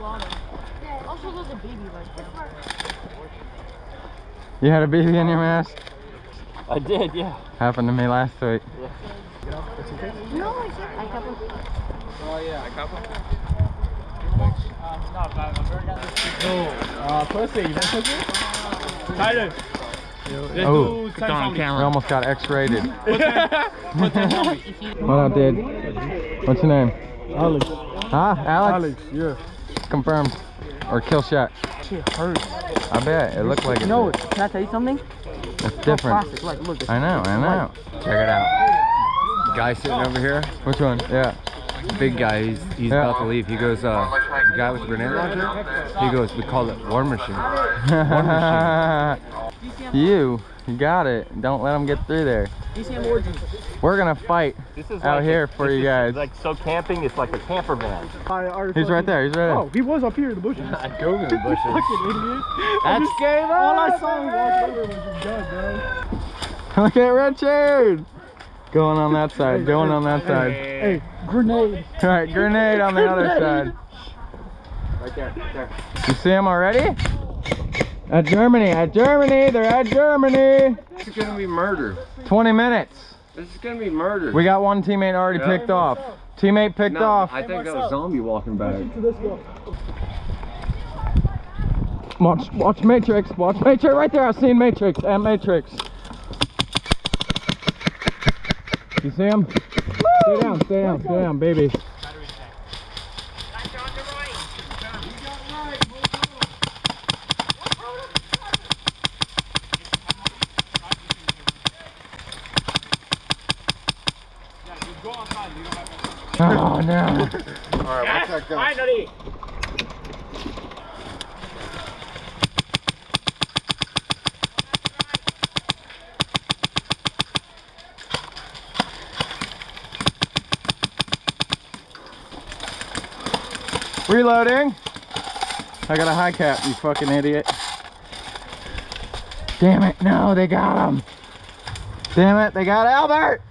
Also, there's a baby right there. You had a baby in your mask? I did, yeah. Happened to me last week. Yeah. No, I said I got one. Oh yeah, I got one. Pussy, you want pussy? Tyler. Let's do 10 on camera. We almost got X-rated. What up, dude? What's your name? Alex. Huh? Alex? Alex, yeah. Confirmed. Or kill shot. Shit hurts. I bet. It looked like it. No, did. can I tell you something? It's different. Plastic, like, look. I know. Check it out. Guy sitting over here, Which one? Yeah. big guy, he's about to leave. He goes, the guy with the grenade launcher, he goes, we call it war machine. War machine. You got it. Don't let them get through there. We're gonna fight out here for you guys. Like so camping, it's like a camper van. He's right there. He's right there. Oh, he was up here in the bushes. I'd go in the bushes. Fucking idiot. That's game on. All I saw him walk over was his gun, bro. Look at Richard. Going on that side. Going on that side. Hey, grenade. All right, grenade on the other side. Right there, right there. You see him already? At Germany. At Germany. They're at Germany. This is gonna be murder. 20 minutes. This is gonna be murder. We got one teammate already picked off. Teammate picked off. I think that was zombie walking back. Watch Matrix. Watch Matrix right there. I've seen Matrix and Matrix. You see him? Stay down, stay down, stay down, baby. Oh no. Alright, watch that go. Finally. Reloading. I got a high cap, you fucking idiot. Damn it, no, they got him. Damn it, they got Albert.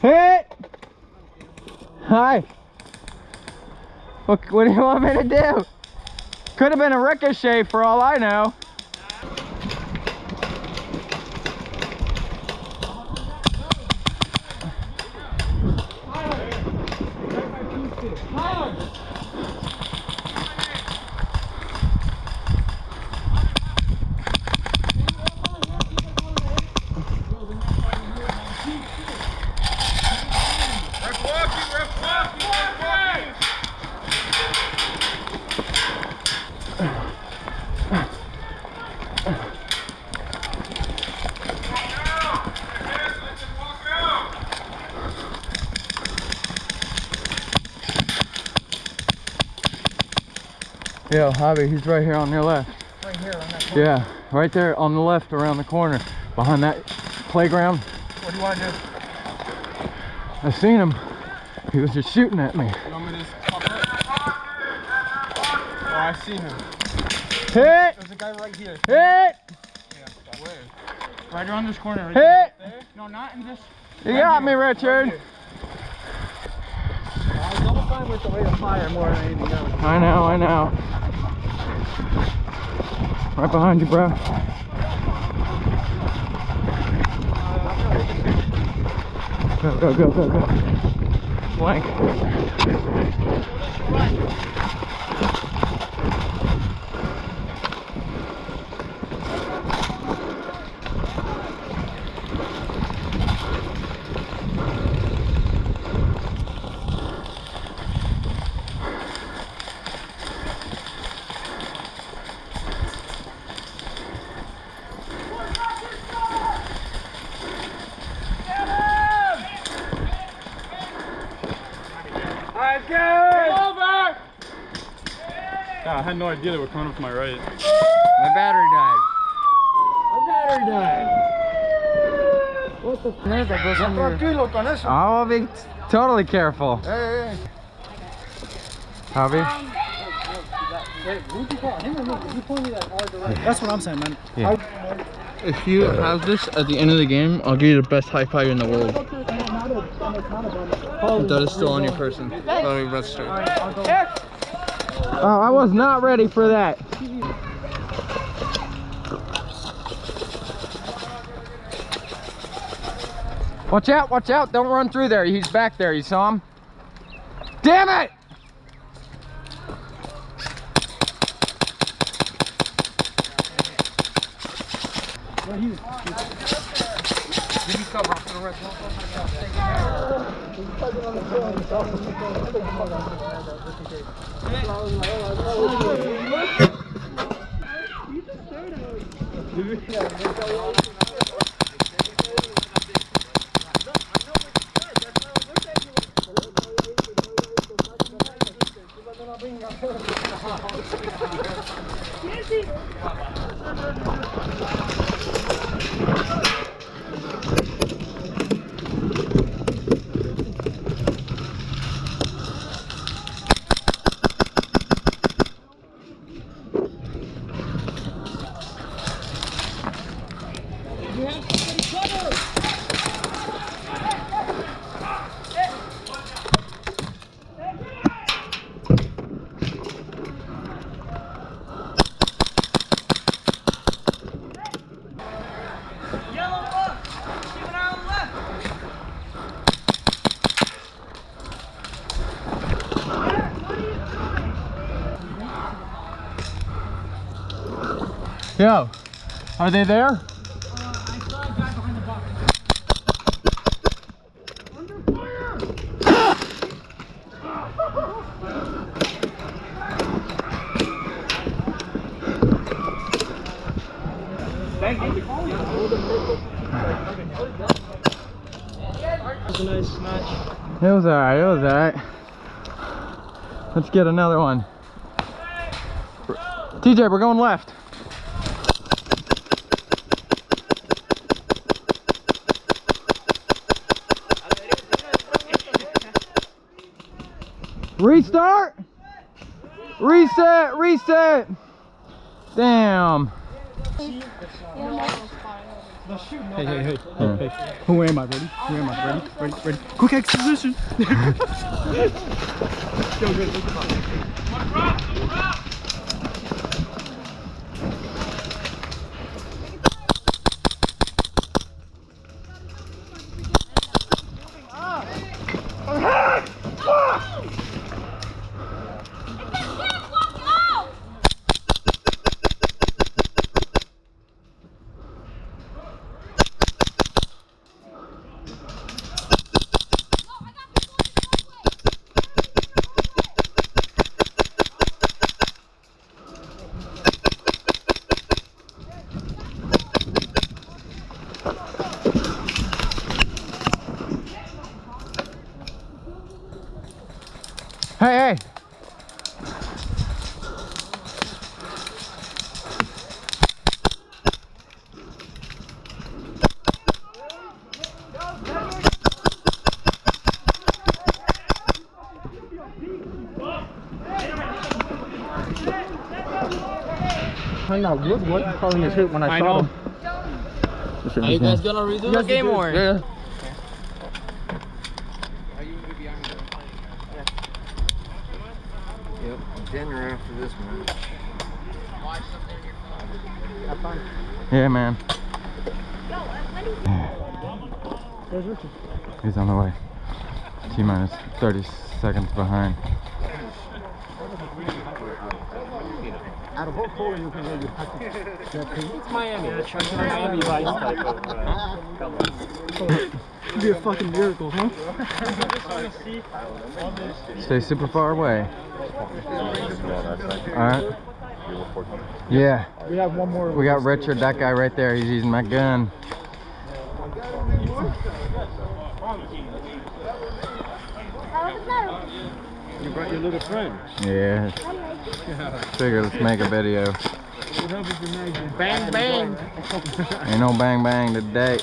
Hit! Hi. What do you want me to do? Could have been a ricochet for all I know. Yo, Javi, he's right here on your left. Right here on that corner. Yeah, right there on the left around the corner. Behind that playground. What do you want to do? I seen him. He was just shooting at me. You want me to just pop up? Oh, I see him. Hit! There's a guy right here. Hit! Yeah, where? Right around this corner. Right Hit! there. No, not in this. You got me, Richard. Right I was double fine with the rate of fire more than anything else. I know, I know. Right behind you, bro. Go, go, go, go, go. Blank. I had no idea they were coming up to my right. My battery died. What the f*** that goes under? I will be totally careful. Hey. Javi? That's what I'm saying, man. Yeah. If you have this at the end of the game, I'll give you the best high five in the world. That is still on your person. That'll be registered. Oh, I was not ready for that. Watch out, don't run through there. He's back there, you saw him? Damn it! Yo, are they there? I saw a guy behind the box. Under fire! Thank you. That was a nice match. It was alright, Let's get another one. TJ, we're going left. Restart! Reset! Damn. Hey. Who am I? Ready? Quick exposition. Hey! Find out what calling his hit when I saw him. Are you guys gonna redo the game or? Yeah. Yep, dinner after this match. Yeah, man. He's on the way. T-minus 30 seconds behind. It's Miami. Miami Vice type of. It'd be a fucking miracle, huh? Stay super far away. Alright. Yeah. We have one more. We got Richard, that guy right there. He's using my gun. You brought your little friend. Yeah. Figure let's make a video. What happens if you make Bang bang. Ain't no bang bang today.